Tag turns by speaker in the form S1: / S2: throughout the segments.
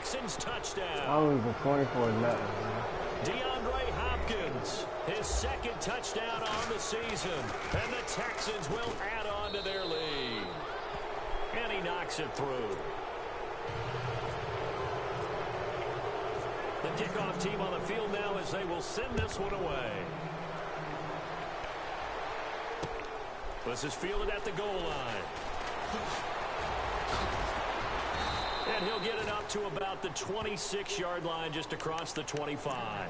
S1: Texans touchdown.
S2: I was a 24 nothing, man.
S1: DeAndre Hopkins, his second touchdown on the season. And the Texans will add on to their lead. And he knocks it through. The kickoff team on the field now as they will send this one away. This is fielded at the goal line. And he'll get it up to about the 26-yard line, just across the 25.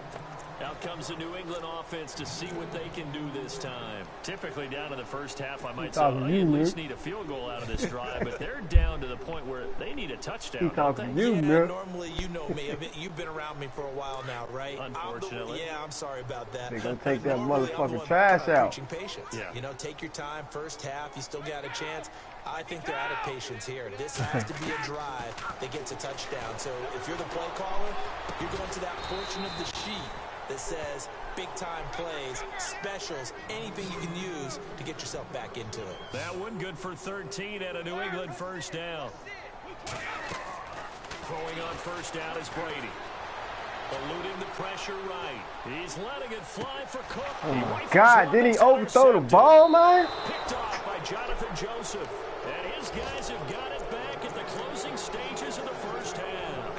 S1: Out comes the New England offense to see what they can do this time. Typically down in the first half, I might say, well, they at least need a field goal out of this drive, but they're down to the point where they need a touchdown, don't they?
S3: Normally, you know me. You've been around me for a while now, right?
S1: Unfortunately.
S3: I'm sorry about that.
S2: They're going to take that motherfucking trash out.
S3: Patience. Yeah. You know, take your time. First half, you still got a chance. I think they're out of patience here. This has to be a drive that gets a touchdown. So if you're the play caller, you're going to that portion of the sheet that says big-time plays, specials, anything you can use to get yourself back into it.
S1: That one good for 13 at a New England first down. Throwing on first down is Brady. Eluding the pressure right. He's letting it fly for Cook.
S2: Oh, my God. Did he overthrow the ball, man?
S1: Picked off by Jonathan Joseph. And his guys have got it back at the closing stages of the first half.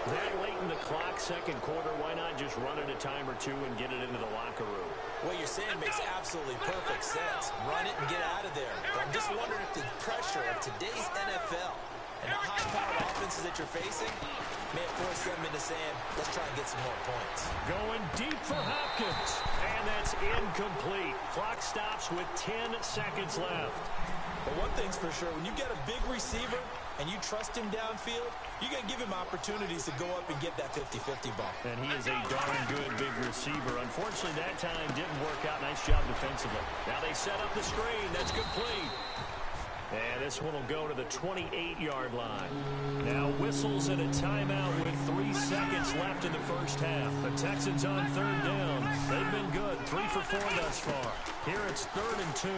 S1: That late in the clock, second quarter, why not just run it a time or two and get it into the locker room?
S3: What you're saying makes absolutely perfect sense. Run it and get out of there. But I'm just wondering if the pressure of today's NFL and the high-powered offenses that you're facing may force them into saying, let's try and get some more points.
S1: Going deep for Hopkins. And that's incomplete. Clock stops with 10 seconds left.
S3: But one thing's for sure, when you get a big receiver and you trust him downfield, you're going to give him opportunities to go up and get that 50-50 ball.
S1: And he is a darn good big receiver. Unfortunately, that time didn't work out. Nice job defensively. Now they set up the screen. That's complete. And this one will go to the 28-yard line. Now whistles and a timeout with 3 seconds left in the first half. The Texans on third down. They've been good. 3 for 4 thus far. Here it's 3rd and 2.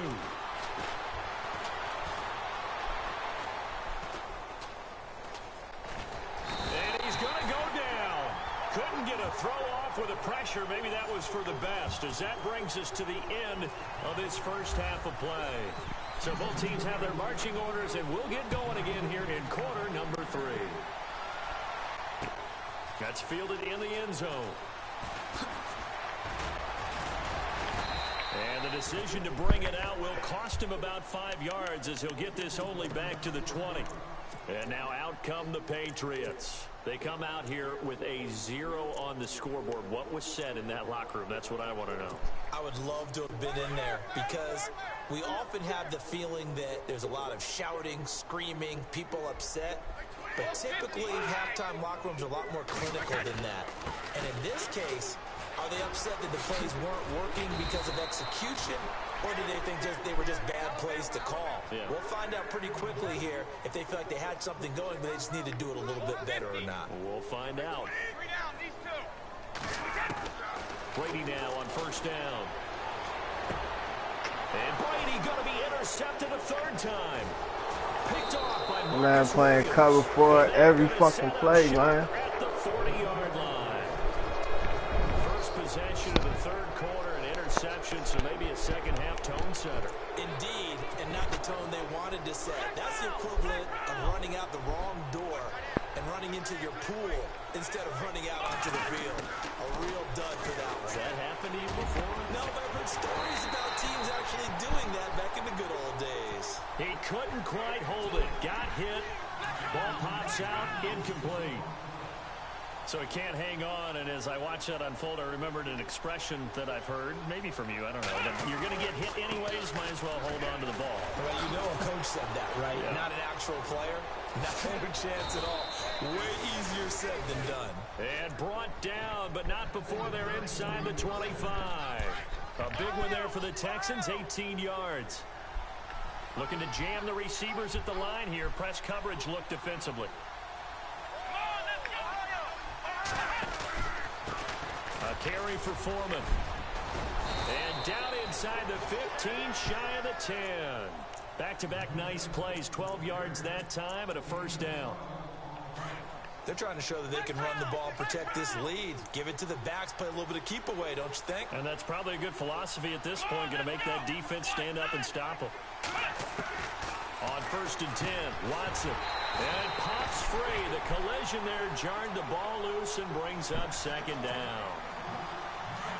S1: Couldn't get a throw off with the pressure. Maybe that was for the best, as that brings us to the end of this first half of play. So both teams have their marching orders, and we'll get going again here in quarter number 3. That's fielded in the end zone. And the decision to bring it out will cost him about 5 yards, as he'll get this only back to the 20. And now out come the Patriots. They come out here with a 0 on the scoreboard. What was said in that locker room? That's what I want to know.
S3: I would love to have been in there, because we often have the feeling that there's a lot of shouting, screaming, people upset. But typically, halftime locker rooms are a lot more clinical than that. And in this case, are they upset that the plays weren't working because of execution, or do they think they were just bad plays to call? Yeah. We'll find out pretty quickly here if they feel like they had something going, but they just need to do it a little bit better or not.
S1: We'll find out. Brady now on first down. And Brady going to be intercepted a 3rd time. Picked off by Marcus.
S2: Man, playing cover for every fucking play, man.
S1: At the 40-yard line. First possession of the 3rd quarter, an interception, so maybe a second half tone setter.
S3: Indeed, and not the tone they wanted to set. That's the equivalent of running out the wrong door and running into your pool instead of running out onto the field. A real dud for that one.
S1: Has that happened to you before?
S3: No, but I've heard stories about teams actually doing that back in the good old days.
S1: He couldn't quite hold it. Got hit. Ball pops out. Incomplete. So he can't hang on, and as I watch that unfold, I remembered an expression that I've heard, maybe from you, I don't know, that you're going to get hit anyways, might as well hold on to the ball.
S3: Well, you know a coach said that, right?
S1: Yeah.
S3: Not an actual player. Not a chance at all. Way easier said than done.
S1: And brought down, but not before they're inside the 25. A big one there for the Texans, 18 yards. Looking to jam the receivers at the line here. Press coverage look defensively. A carry for Foreman. And down inside the 15, shy of the 10. Back-to-back nice plays, 12 yards that time and a first down.
S3: They're trying to show that they can run the ball and protect this lead. Give it to the backs, play a little bit of keep away, don't you think?
S1: And that's probably a good philosophy at this point, going to make that defense stand up and stop them. On 1st and 10, Watson. And pops free. The collision there jarred the ball loose and brings up 2nd down.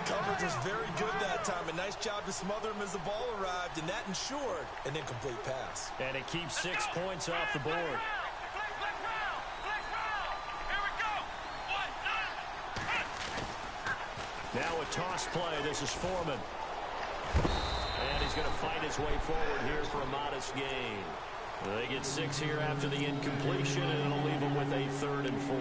S3: Coverage was very good that time. A nice job to smother him as the ball arrived, and that ensured an incomplete pass.
S1: And it keeps 6 points off the board. Now a toss play. This is Foreman. And he's going to fight his way forward here for a modest gain. They get 6 here after the incompletion, and it'll leave them with a 3rd and 4.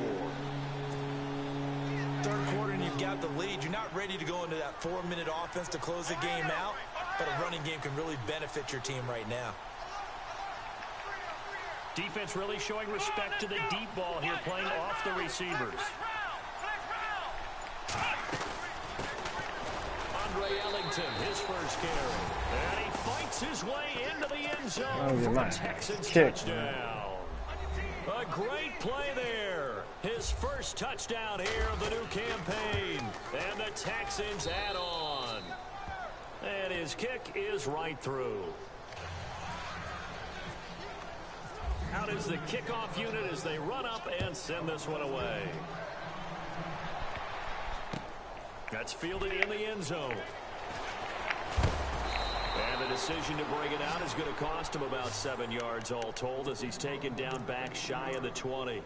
S3: Third quarter, and you've got the lead. You're not ready to go into that 4-minute offense to close the game out, but a running game can really benefit your team right now.
S1: Defense really showing respect to the deep ball here, playing off the receivers. Ellington, his first carry. And he fights his way into the end zone for a Texans touchdown. A great play there. His first touchdown here of the new campaign. And the Texans add on. And his kick is right through. Out is the kickoff unit as they run up and send this one away. That's fielded in the end zone. And the decision to bring it out is going to cost him about 7 yards all told as he's taken down back shy of the 20.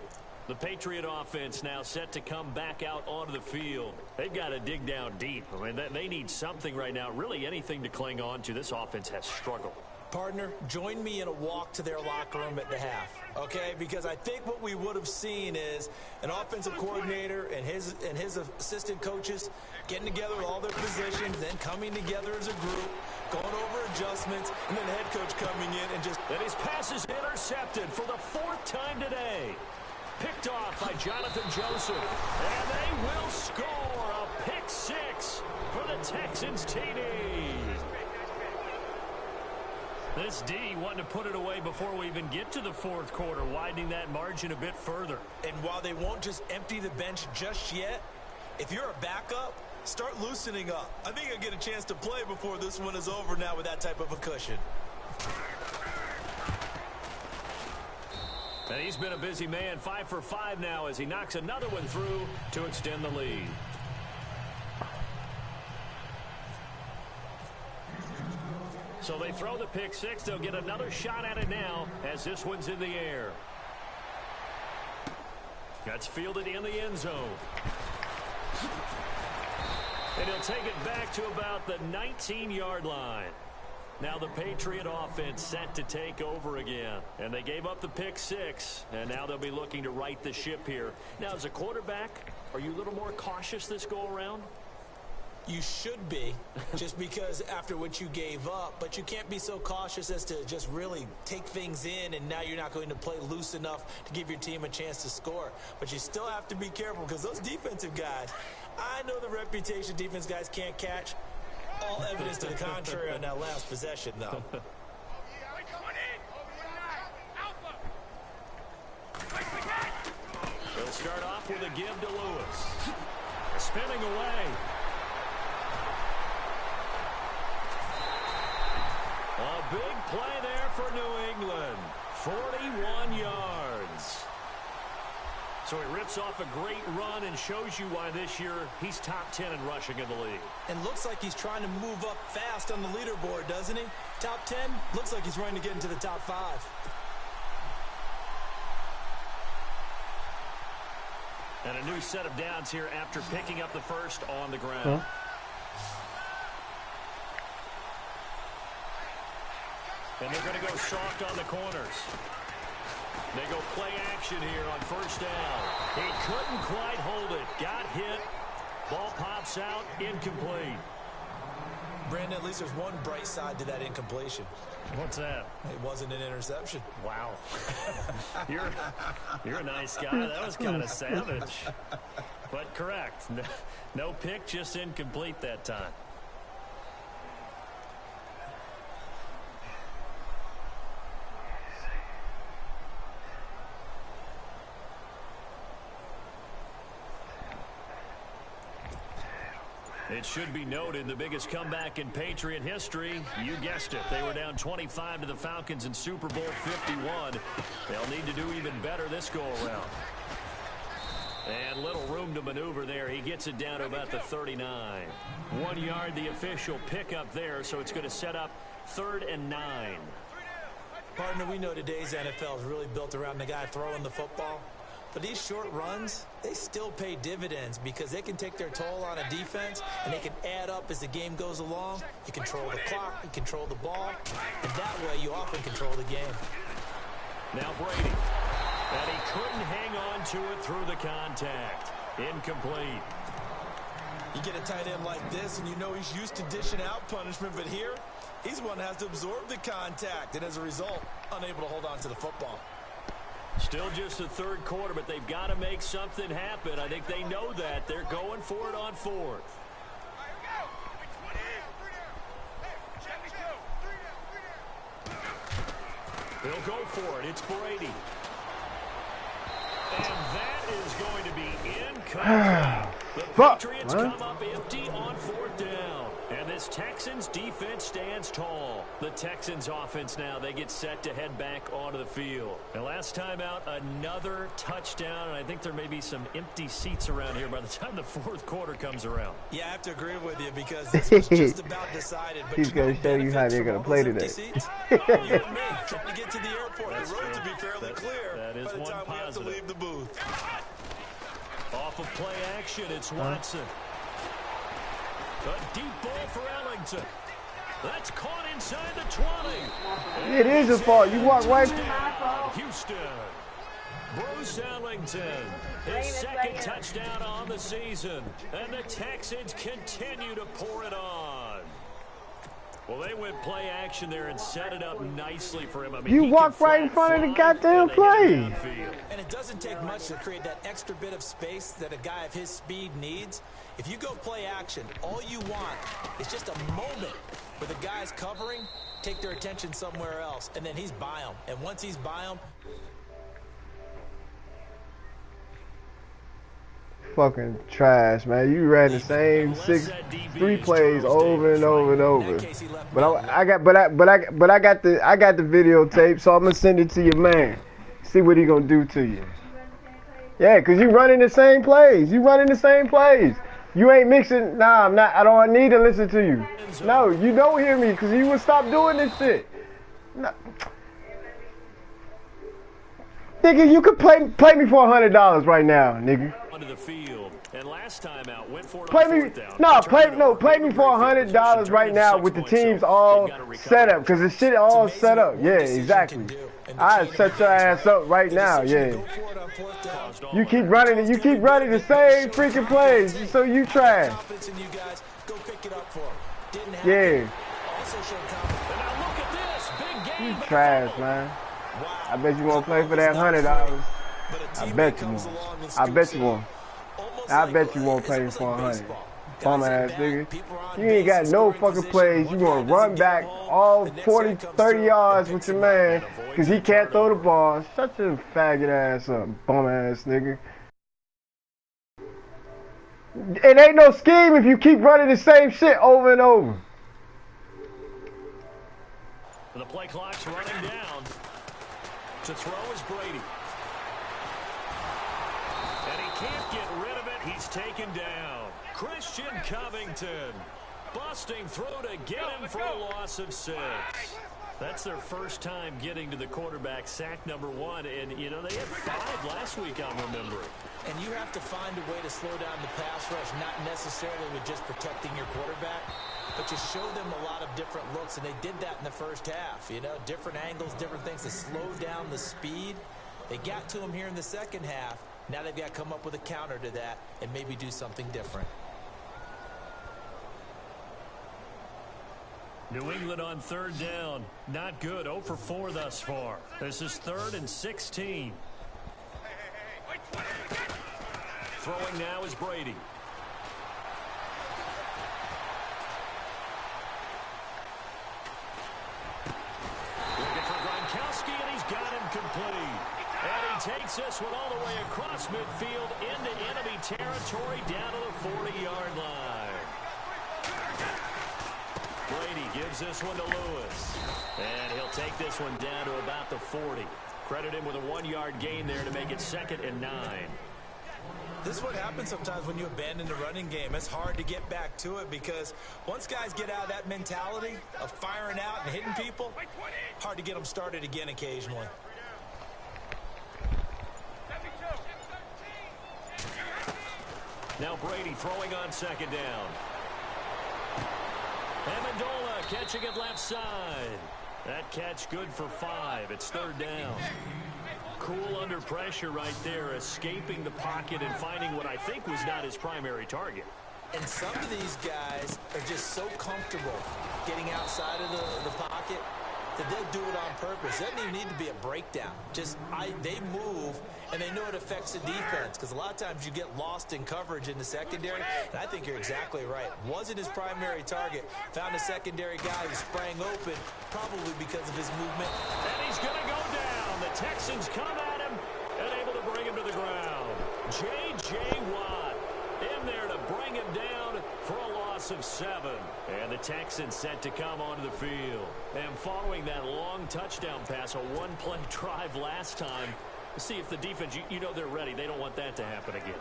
S1: The Patriot offense now set to come back out onto the field. They've got to dig down deep. I mean, they need something right now, really anything to cling on to. This offense has struggled.
S3: Partner, join me in a walk to their locker room at the half, okay? Because I think what we would have seen is an offensive coordinator and his assistant coaches getting together with all their positions, then coming together as a group, going over adjustments, and then the head coach coming in and just...
S1: And his pass is intercepted for the 4th time today. Picked off by Jonathan Joseph. And they will score a pick 6 for the Texans TD. This D wanting to put it away before we even get to the 4th quarter, widening that margin a bit further.
S3: And while they won't just empty the bench just yet, if you're a backup, start loosening up. I think I'll get a chance to play before this one is over now with that type of a cushion.
S1: And he's been a busy man, 5 for 5 now as he knocks another one through to extend the lead. So they throw the pick 6. They'll get another shot at it now as this one's in the air. That's fielded in the end zone. And he'll take it back to about the 19-yard line. Now the Patriot offense set to take over again. And they gave up the pick 6. And now they'll be looking to right the ship here. Now, as a quarterback, are you a little more cautious this go-around?
S3: You should be, just because after what you gave up, but you can't be so cautious as to just really take things in, and now you're not going to play loose enough to give your team a chance to score. But you still have to be careful because those defensive guys, I know the reputation defense guys can't catch. All evidence to the contrary on that last possession, though.
S1: They'll start off with a give to Lewis. Spinning away. A big play there for New England. 41 yards. So he rips off a great run and shows you why this year he's top 10 in rushing in the league.
S3: And looks like he's trying to move up fast on the leaderboard, doesn't he? Top 10, looks like he's running to get into the top 5.
S1: And a new set of downs here after picking up the first on the ground. And they're going to go soft on the corners. They go play action here on first down. He couldn't quite hold it. Got hit. Ball pops out. Incomplete.
S3: Brandon, at least there's one bright side to that incompletion.
S1: What's that?
S3: It wasn't an interception.
S1: Wow. You're a nice guy. That was kind of savage. But correct. No pick, just incomplete that time. It should be noted the biggest comeback in Patriot history. You guessed it. They were down 25 to the Falcons in Super Bowl 51. They'll need to do even better this go-around. And little room to maneuver there. He gets it down to about the 39. 1 yard, the official pickup there, so it's going to set up 3rd and 9.
S3: Partner, we know today's NFL is really built around the guy throwing the football. But these short runs, they still pay dividends because they can take their toll on a defense, and they can add up as the game goes along. You control the clock, you control the ball, and that way you often control the game.
S1: Now Brady. And he couldn't hang on to it through the contact. Incomplete.
S3: You get a tight end like this, and you know he's used to dishing out punishment, but here, he's the one that has to absorb the contact, and as a result, unable to hold on to the football.
S1: Still just the third quarter, but they've got to make something happen. I think they know that. They're going for it on 4th. They'll go for it. It's Brady. And that is going to be incomplete. The Patriots come up empty on 4th down. And this Texans defense stands tall. The Texans offense now, they get set to head back onto the field. And last time out, another touchdown. And I think there may be some empty seats around here by the time the 4th quarter comes around.
S3: Yeah, I have to agree with you because this was just about decided. But
S2: he's going to show you how they're going to play today.
S3: You and me, trying to get to the airport.
S1: That's
S3: the road
S1: true.
S3: to be fairly clear
S1: that is
S3: by the
S1: one
S3: time
S1: positive.
S3: we have to leave the booth.
S1: Off of play action, it's Watson. A deep ball for Ellington. That's caught inside the 20.
S2: It is his fault. You walk right.
S1: Houston. Bruce Ellington, his second touchdown on the season. And the Texans continue to pour it on. Well, they went play action there and set it up nicely for him. I mean,
S2: you walk right in front of the goddamn play.
S3: And it doesn't take much to create that extra bit of space that a guy of his speed needs. If you go play action, all you want is just a moment where the guy's covering, take their attention somewhere else, and then he's by them. And once he's by them,
S2: fucking trash, man. You ran the same 3 plays over and over and over. But I got the videotape, so I'm gonna send it to your man. See what he gonna do to you. Yeah, cause you running the same plays. You ain't mixing. Nah, I'm not. I don't need to listen to you. No, you don't hear me, cause you would stop doing this shit. No. Nigga, you could play me for $100 right now, nigga.
S1: Onto the field, and last time out went for it
S2: play
S1: on
S2: me,
S1: 4th down.
S2: play me for $100 right now with the teams all set up, cause the shit all set up. Yeah, exactly. I set your ass up right now. Yeah. You keep running the same freaking plays, so you trash. Yeah. You trash, man. I bet you won't play for that $100. I bet you won't. I bet you won't. I bet you won't play for 100. Bum ass nigga. You ain't got no fucking plays. You gonna run back all 40, 30 yards with your man because he can't throw the ball. Shut your faggot ass up, bum ass nigga. It ain't no scheme if you keep running the same shit over and over.
S1: The play clock's running down. To throw is Brady. And he can't get rid of it. He's taken down. Christian Covington busting through to get him for a loss of 6. That's their first time getting to the quarterback, sack number 1. And, you know, they had 5 last week, I'm remembering.
S3: And you have to find a way to slow down the pass rush, not necessarily with just protecting your quarterback, but you show them a lot of different looks, and they did that in the first half. You know, different angles, different things to slow down the speed. They got to him here in the second half. Now they've got to come up with a counter to that and maybe do something different.
S1: New England on 3rd down. Not good. 0 for 4 thus far. This is 3rd and 16. Throwing now is Brady. Looking for Gronkowski, and he's got him complete. And he takes this one all the way across midfield into enemy territory down to the 40-yard line. Gives this one to Lewis. And he'll take this one down to about the 40. Credit him with a 1-yard gain there to make it 2nd and 9.
S3: This is what happens sometimes when you abandon the running game. It's hard to get back to it because once guys get out of that mentality of firing out and hitting people, hard to get them started again occasionally.
S1: Now Brady throwing on 2nd down. Amendola catching it left side. That catch good for 5. It's 3rd down. Cool under pressure right there, escaping the pocket and finding what I think was not his primary target.
S3: And some of these guys are just so comfortable getting outside of the pocket that they'll do it on purpose. It doesn't even need to be a breakdown. They move, and they know it affects the defense because a lot of times you get lost in coverage in the secondary, and I think you're exactly right. Wasn't his primary target. Found a secondary guy who sprang open, probably because of his movement.
S1: And he's going to go down. The Texans come at him and able to bring him to the ground. J.J. Watt in there to bring him down for a loss of 7. And the Texans set to come onto the field. And following that long touchdown pass, a 1-play drive last time, see if the defense, you know they're ready. They don't want that to happen again.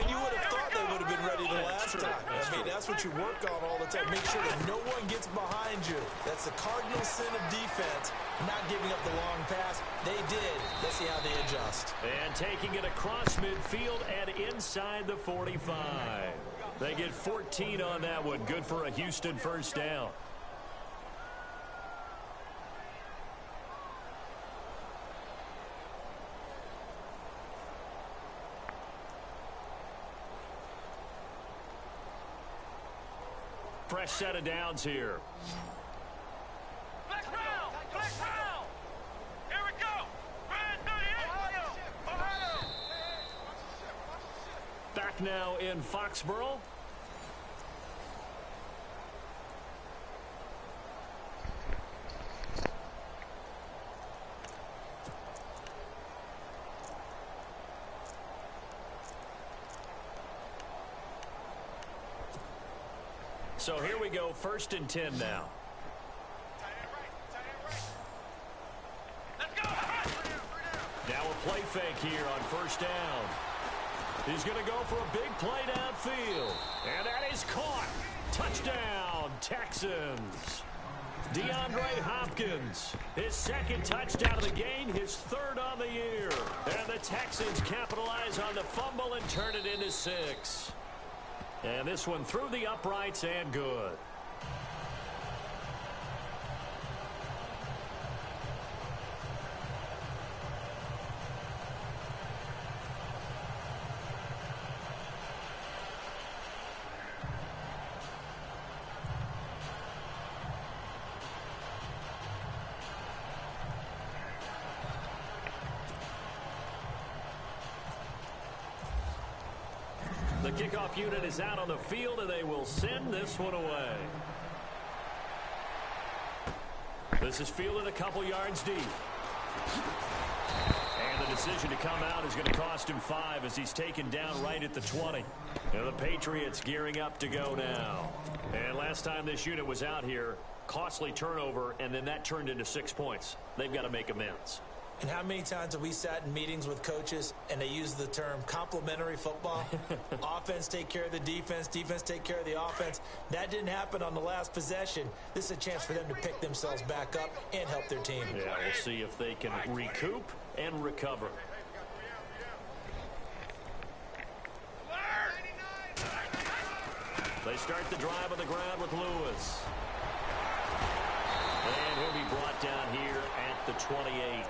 S3: And you would have thought they would have been ready the last time. I mean, that's what you work on all the time. Make sure that no one gets behind you. That's the cardinal sin of defense, not giving up the long pass. They did. Let's see how they adjust.
S1: And taking it across midfield and inside the 45. They get 14 on that one. Good for a Houston 1st down. Fresh set of downs here.
S4: Black round! Black round! Here we go! Ohio!
S1: Back now in Foxborough. So here we go, 1st and 10 now.
S4: Let's go!
S1: Now a play fake here on 1st down. He's going to go for a big play downfield. And that is caught. Touchdown, Texans. DeAndre Hopkins, his 2nd touchdown of the game, his 3rd on the year. And the Texans capitalize on the fumble and turn it into 6. And this one through the uprights and good. The kickoff unit is out on the field, and they will send this one away. This is fielded a couple yards deep. And the decision to come out is going to cost him 5 as he's taken down right at the 20. And the Patriots gearing up to go now. And last time this unit was out here, costly turnover, and then that turned into 6 points. They've got to make amends.
S3: And how many times have we sat in meetings with coaches and they use the term complementary football? Offense take care of the defense, defense take care of the offense. That didn't happen on the last possession. This is a chance for them to pick themselves back up and help their team.
S1: Yeah, we'll see if they can recoup and recover. They start the drive on the ground with Lewis. And he'll be brought down here at the 28.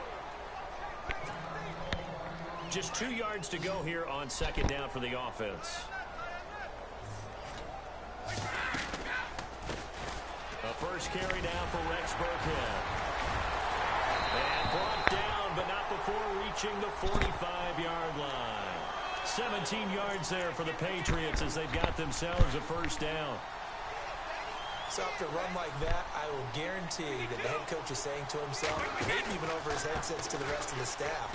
S1: Just 2 yards to go here on 2nd down for the offense. A first carry now for Rex Burkhead. And brought down, but not before reaching the 45-yard line. 17 yards there for the Patriots as they've got themselves a 1st down.
S3: So after a run like that, I will guarantee that the head coach is saying to himself, maybe even over his headsets to the rest of the staff,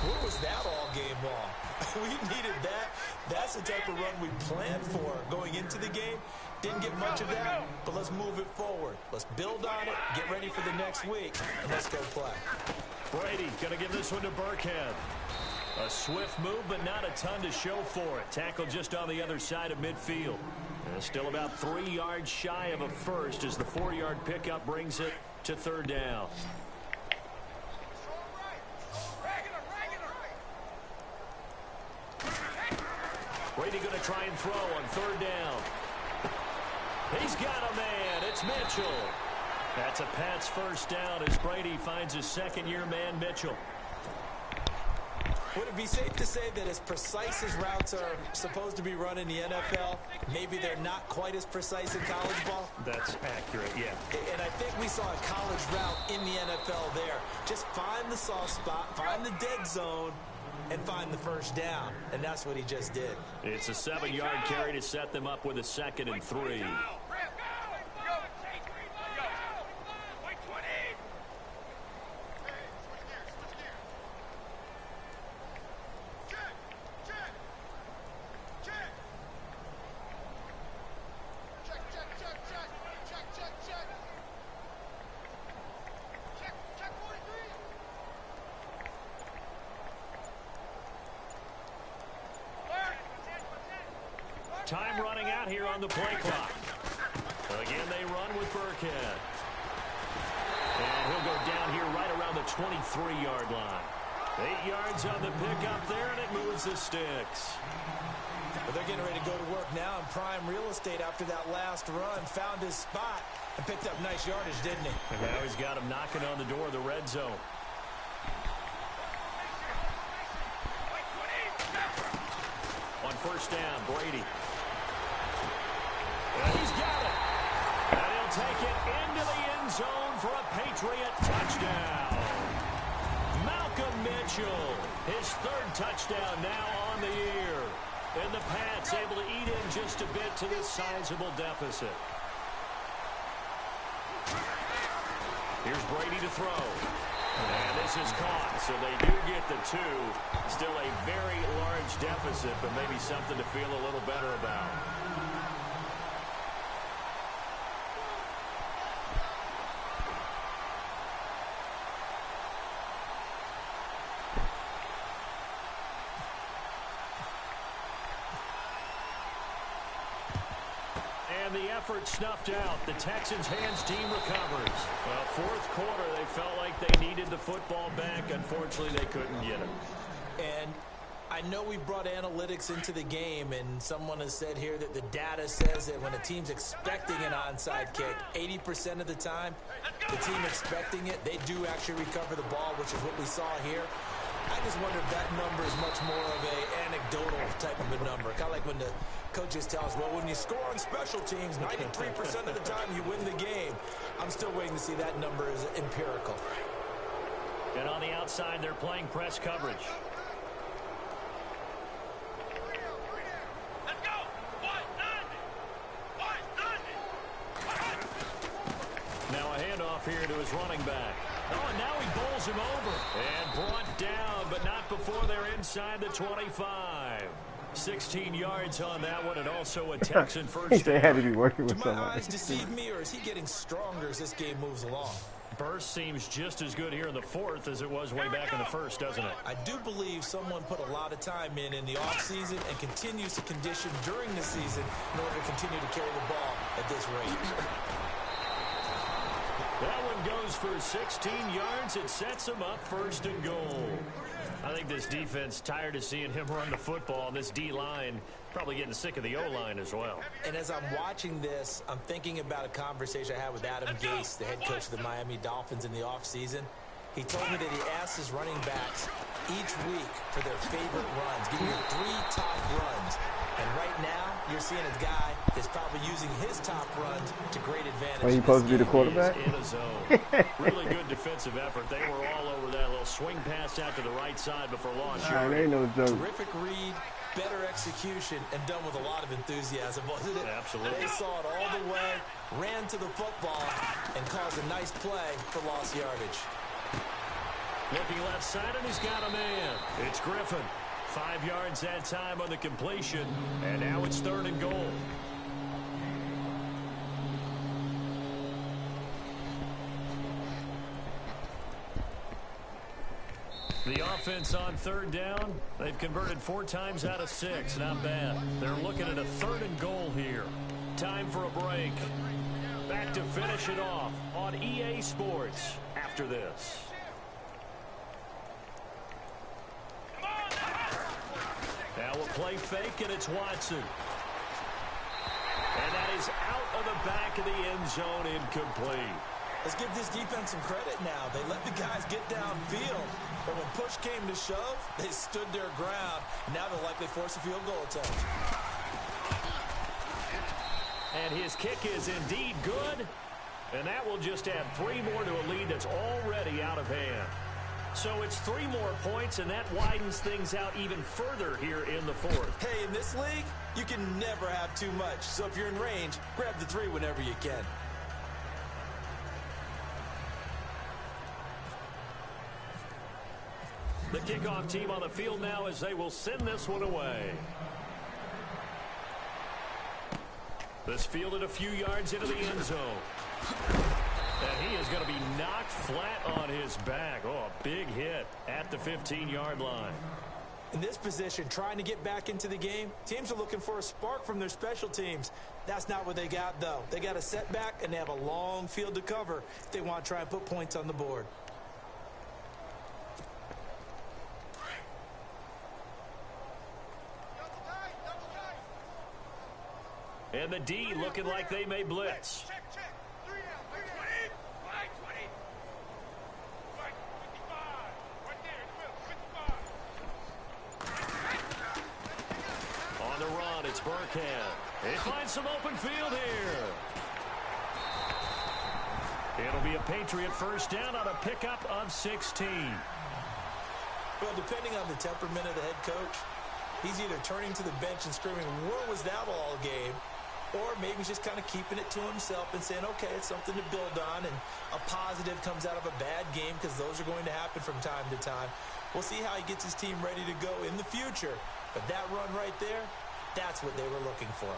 S3: where was that all game long? We needed that. That's the type of run we planned for going into the game. Didn't get much of that, but let's move it forward. Let's build on it, get ready for the next week, and let's go play.
S1: Brady going to give this one to Burkhead. A swift move, but not a ton to show for it. Tackle just on the other side of midfield. Still about 3 yards shy of a first as the 4-yard pickup brings it to third down. Brady going to try and throw on third down. He's got a man. It's Mitchell. That's a Pats first down as Brady finds his second-year man, Mitchell.
S3: Would it be safe to say that as precise as routes are supposed to be run in the NFL, maybe they're not quite as precise in college ball?
S1: That's accurate, yeah.
S3: And I think we saw a college route in the NFL there. Just find the soft spot, find the dead zone, and find the first down. And that's what he just did.
S1: It's a 7-yard carry to set them up with a 2nd and 3. Time running out here on the play clock. Again, they run with Burkhead. And he'll go down here right around the 23-yard line. 8 yards on the pickup there, and it moves the sticks.
S3: But they're getting ready to go to work now in prime real estate after that last run. Found his spot and picked up nice yardage, didn't he?
S1: And now he's got him knocking on the door of the red zone. On first down, Brady. And he's got it. And he'll take it into the end zone for a Patriot touchdown. Malcolm Mitchell, his 3rd touchdown now on the year. And the Pats able to eat in just a bit to this sizable deficit. Here's Brady to throw. And this is caught, so they do get the 2. Still a very large deficit, but maybe something to feel a little better about. And the effort snuffed out. The Texans' hands team recovers. Well, 4th quarter, they felt like they needed the football back. Unfortunately, they couldn't get it.
S3: And I know we brought analytics into the game, and someone has said here that the data says that when a team's expecting an onside kick, 80% of the time, the team expecting it, they do actually recover the ball, which is what we saw here. I just wonder if that number is much more of an anecdotal type of a number. Kind of like when the coaches tell us, well, when you score on special teams, 93% of the time you win the game. I'm still waiting to see that number is empirical.
S1: And on the outside, they're playing press coverage.
S4: Let's go. 190. 190.
S1: Now a handoff here to his running back. Oh, and now he bowls him over. And brought down, but not before they're inside the 25. 16 yards on that one, and also a Texan first
S2: They
S1: down.
S2: had to be working with
S3: Do my
S2: somebody.
S3: eyes deceive me, or is he getting stronger as this game moves along?
S1: Burst seems just as good here in the 4th as it was way back in the 1st, doesn't it?
S3: I do believe someone put a lot of time in the offseason and continues to condition during the season in order to continue to carry the ball at this rate.
S1: That one goes for 16 yards. It sets him up 1st and goal. I think this defense tired of seeing him run the football, and this D-line probably getting sick of the O-line as well.
S3: And as I'm watching this, I'm thinking about a conversation I had with Adam Gase, the head coach of the Miami Dolphins in the offseason. He told me that he asked his running backs each week for their favorite runs. Give me your 3 top runs. And right now, you're seeing a guy that's probably using his top runs to great advantage.
S2: Are you supposed to be the quarterback?
S1: In a zone. Really good defensive effort. They were all over that little swing pass out to the right side before loss.
S2: Ain't no joke.
S3: Terrific read, better execution and done with a lot of enthusiasm, wasn't it?
S1: Absolutely.
S3: They saw it all the way, ran to the football, and caused a nice play for lost yardage.
S1: Looking left side, and he's got a man. It's Griffin. 5 yards that time on the completion, and now it's 3rd and goal. The offense on 3rd down. They've converted 4 times out of 6. Not bad. They're looking at a 3rd and goal here. Time for a break. Back to finish it off on EA Sports after this. Now we'll play fake, and it's Watson. And that is out of the back of the end zone, incomplete.
S3: Let's give this defense some credit now. They let the guys get downfield, but when push came to shove, they stood their ground. Now they'll likely force a field goal attempt.
S1: And his kick is indeed good, and that will just add 3 more to a lead that's already out of hand. So it's 3 more points, and that widens things out even further here in the 4th.
S3: Hey, in this league, you can never have too much. So if you're in range, grab the 3 whenever you can.
S1: The kickoff team on the field now as they will send this one away. This fielded a few yards into the end zone. And he is going to be knocked flat on his back. Oh, a big hit at the 15-yard line.
S3: In this position, trying to get back into the game, teams are looking for a spark from their special teams. That's not what they got, though. They got a setback, and they have a long field to cover if they want to try and put points on the board.
S1: And the D looking like they may blitz.
S4: Check. 3 out. 20. 20. Right, 55. Right there in the middle. 55.
S1: On the run, it's Burkhead. He finds some open field here. It'll be a Patriot first down on a pickup of 16.
S3: Well, depending on the temperament of the head coach, he's either turning to the bench and screaming, "Where was that all game?" Or maybe he's just kind of keeping it to himself and saying, okay, it's something to build on, and a positive comes out of a bad game because those are going to happen from time to time. We'll see how he gets his team ready to go in the future. But that run right there, that's what they were looking for.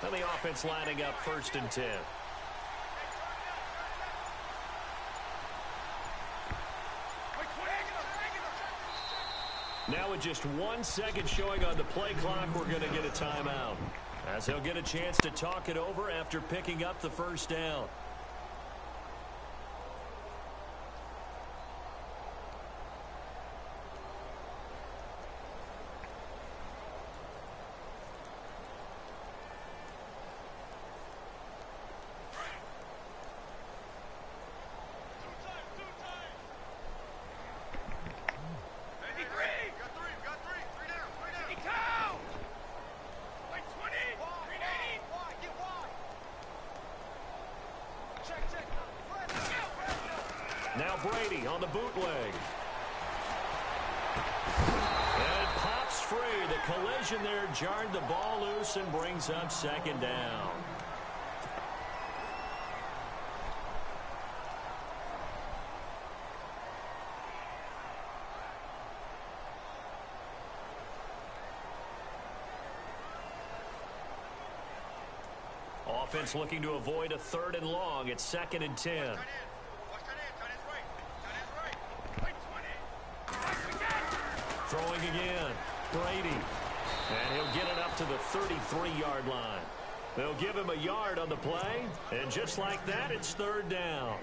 S1: And the offense lining up 1st and 10. Now with just 1 second showing on the play clock, we're going to get a timeout, as he'll get a chance to talk it over after picking up the first down. Now Brady on the bootleg. And it pops free. The collision there jarred the ball loose and brings up 2nd down. Offense looking to avoid a 3rd and long. It's 2nd and 10. Throwing again. Brady. And he'll get it up to the 33-yard line. They'll give him a yard on the play. And just like that, it's 3rd down.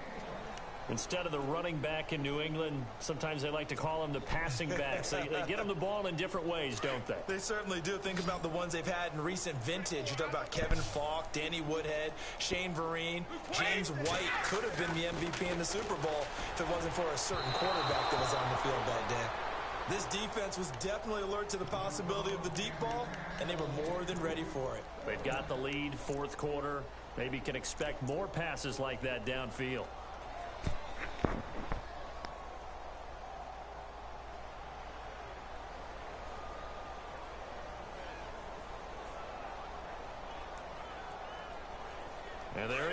S1: Instead of the running back in New England, sometimes they like to call them the passing backs. They get them the ball in different ways, don't they?
S3: They certainly do. Think about the ones they've had in recent vintage. You talk about Kevin Falk, Danny Woodhead, Shane Vereen, James White could have been the MVP in the Super Bowl if it wasn't for a certain quarterback that was on the field that day. This defense was definitely alert to the possibility of the deep ball, and they were more than ready for it.
S1: They've got the lead, 4th quarter. Maybe can expect more passes like that downfield.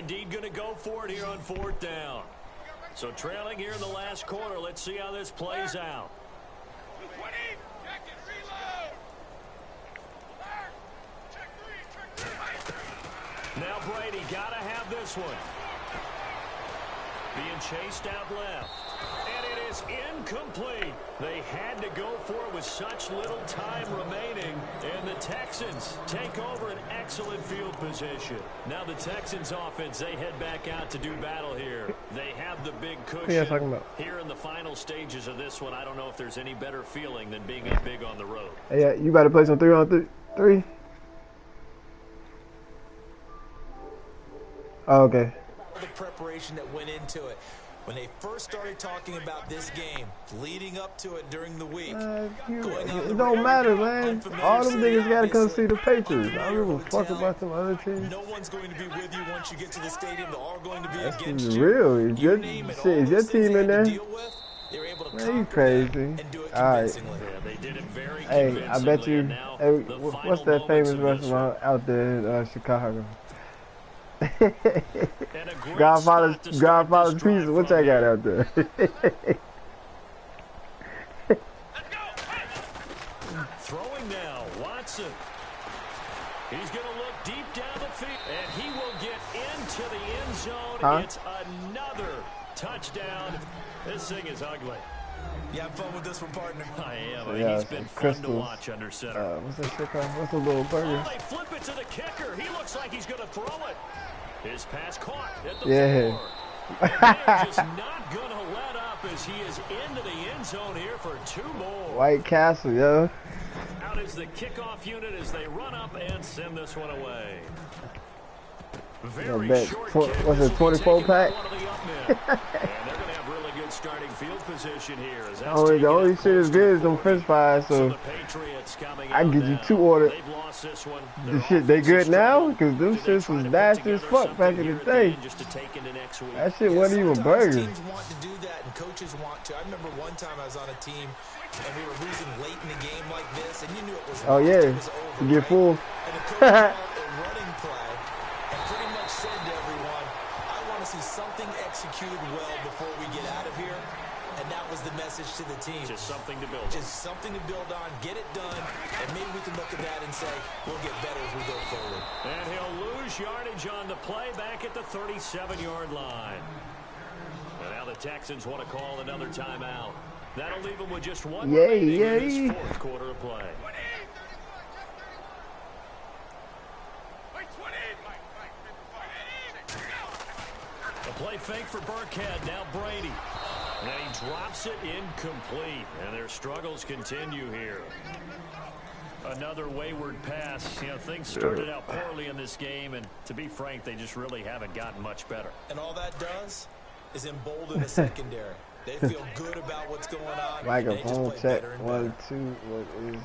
S1: indeed going to go for it here on 4th down. So trailing here in the last quarter. Let's see how this plays out.
S4: 20. Check it. Reload. Check three.
S1: Now Brady got to have this one. Being chased out left. And it is incomplete. They had to go for it with such little time remaining. And the Texans take over an excellent field position. Now the Texans offense, they head back out to do battle here. They have the big cushion.
S2: Yeah, talking about.
S1: Here in the final stages of this one, I don't know if there's any better feeling than being up big on the road.
S2: Hey, yeah, you about to play some 3-on-3? Oh, okay.
S3: The preparation that went into it. When they first started talking about this game, leading up to it during the week.
S2: It don't matter, man. All them niggas gotta come see the Patriots. I don't give a fuck about some other teams.
S3: No one's going to be with you once you get to the stadium. They're all going to be
S2: That's
S3: against you.
S2: real. Is your team in there?
S3: Man,
S2: you crazy. Alright. Hey, I bet you. Hey, what's that famous restaurant out there in Chicago? Godfather's Pizza. What y'all got out there?
S1: Throwing now, Watson. He's going to look deep down the field, and he will get into the end zone. It's another touchdown. This thing is ugly.
S3: You have fun with this one, partner?
S1: I am. Yeah, he's been fun to watch under center.
S2: What's that shit called? What's a little burger?
S1: Oh, they flip it to the kicker. He looks like he's going to throw it. His pass caught at the
S2: floor.
S1: They're just not going to let up as he is into the end zone here for 2 more.
S2: White Castle, yo.
S1: Out is the kickoff unit as they run up and send this one away. Very short kick.
S2: What's it, 24 pack?
S1: And they're going to have really good starting field position here. As
S2: the only shit is good is them French fries, so I can get you 2 orders. The shit, they good now? Because them shits was nasty as fuck back in the day. That shit wasn't even burger.
S3: Teams want to do that and coaches want to. I remember one time I was on a team and we were losing late in the game like this, and you knew it was
S2: over. Oh yeah, to get full.
S3: And the coach called a running play and pretty much said to everyone, I want to see something executed well before we get out of here. And that was the message to the team.
S1: Just something to build on.
S3: Just something to build on, get it done, and maybe we can look at that and say, we'll get better as we go forward.
S1: And he'll lose yardage on the play back at the 37-yard line. And now the Texans want to call another timeout. That'll leave them with just one remaining in this 4th quarter of play. A play fake for Burkhead. Now Brady. And he drops it incomplete. And their struggles continue here. Another wayward pass. You know, things started out poorly in this game, and to be frank, they just really haven't gotten much better.
S3: And all that does is embolden the secondary. They feel good about what's going on.
S2: Microphone check. 1, 2. What is it?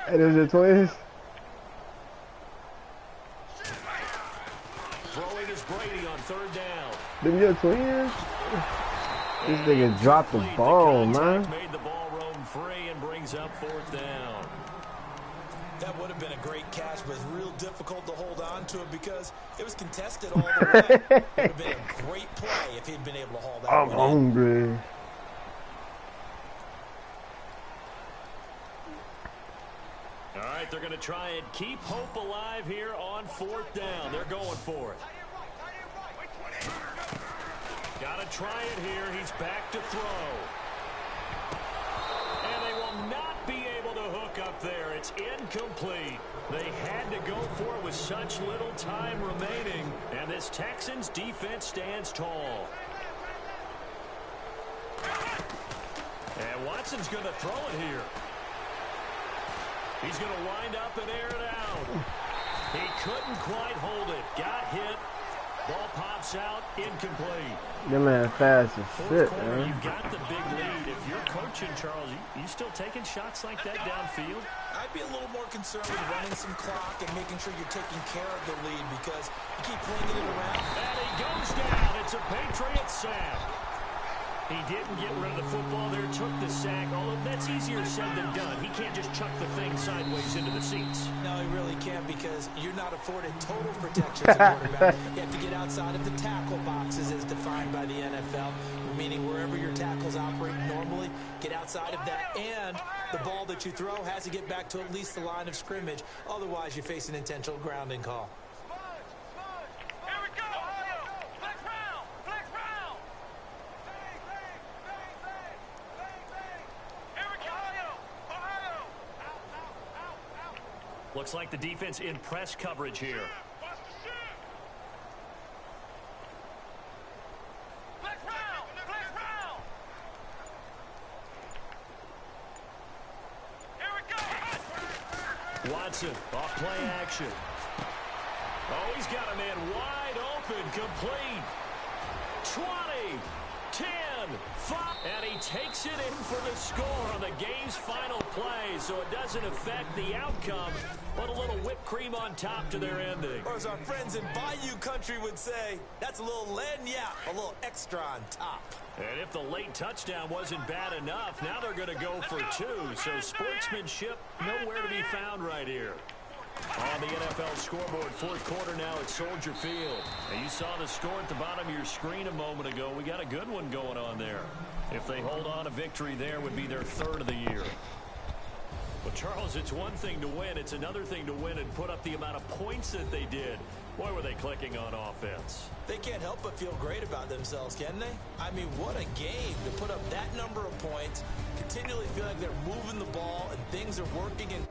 S2: Hey, there's your twins.
S1: Throwing is Brady on 3rd down.
S2: Them your twins? This nigga dropped the ball, man.
S1: Made the ball roam free and brings up 4th down.
S3: That would have been a great catch, but it's real difficult to hold on to it because it was contested all the way. It would have been a great play if he'd been able to haul that
S2: I'm
S3: one
S2: hungry.
S3: in.
S1: All right, they're going to try and keep hope alive here on 4th down. They're going for it. Got to try it here. He's back to throw. And they will not be able to hook up there. It's incomplete. They had to go for it with such little time remaining. And this Texans defense stands tall. And Watson's going to throw it here. He's going to wind up and air it out. He couldn't quite hold it. Got hit. Ball pops out. Incomplete.
S2: That man fast as shit, man.
S1: You got the big lead. If you're coaching, Charles, you still taking shots like that downfield?
S3: I'd be a little more concerned with running some clock and making sure you're taking care of the lead because you keep flinging it around.
S1: And he goes down. It's a Patriot sack. He didn't get rid of the football there, took the sack, although that's easier said than done. He can't just chuck the thing sideways into the seats.
S3: No, he really can't because you're not afforded total protection as a quarterback. You have to get outside of the tackle boxes as defined by the NFL, meaning wherever your tackles operate normally, get outside of that, and the ball that you throw has to get back to at least the line of scrimmage. Otherwise, you face an intentional grounding call.
S1: Looks like the defense in press coverage here. Watson, off play action. Oh, he's got a man wide open, complete. 20, 10, 5. And he takes it in for the score on the game's final play, so it doesn't affect the outcome, but a little whipped cream on top to their ending.
S3: Or as our friends in Bayou Country would say, that's a little lagniappe, a little extra on top.
S1: And if the late touchdown wasn't bad enough, now they're going to go for 2. So sportsmanship nowhere to be found right here. On the NFL scoreboard, fourth quarter now at Soldier Field. And you saw the score at the bottom of your screen a moment ago. We got a good one going on there. If they hold on, a victory there would be their 3rd of the year. Well, Charles, it's one thing to win. It's another thing to win and put up the amount of points that they did. Boy, were they clicking on offense.
S3: They can't help but feel great about themselves, can they? I mean, what a game to put up that number of points, continually feel like they're moving the ball and things are working. And